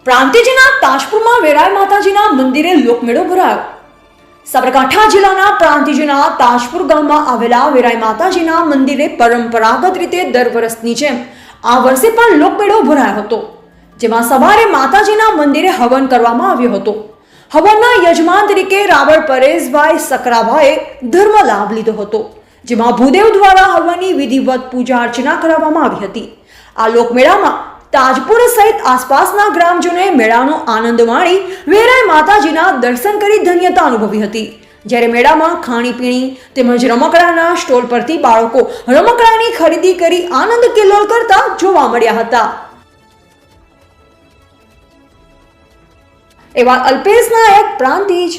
પ્રાંતિજના તાજપુરમાં વેરાય માતાજીના મંદિરે લોકમેળો ભરાયો. સાબરકાંઠા જિલ્લાના પ્રાંતિજના તાજપુર ગામમાં આવેલા વેરાય માતાજીના મંદિરે પરંપરાગત રીતે દર વર્ષની જેમ આ વર્ષે પણ લોકમેળો ભરાયો હતો, જેમાં સવારે માતાજીના મંદિરે હવન કરવામાં આવ્યો હતો. હવનના યજમાન તરીકે રાવળ પરેશભાઈ સકરાભાઈએ ધર્મ લાભ લીધો હતો, જેમાં ભૂદેવ દ્વારા હવનની વિધિવત પૂજા અર્ચના કરવામાં આવી હતી. આ લોકમેળામાં તાજપુર સહિત આસપાસના ગ્રામજનોએ મેળાનો આનંદ માણી વેરાય માતાજીના દર્શન કરી ધન્યતા અનુભવી હતી. જ્યારે મેળામાં ખાણીપીણી તેમજ રમકડાના સ્ટોલ પરથી બાળકો રમકડાની ખરીદી કરી આનંદ કિલ્લોલ કરતા જોવા મળ્યા હતા. એવા અલ્પેશ નાયક, પ્રાંતિજ.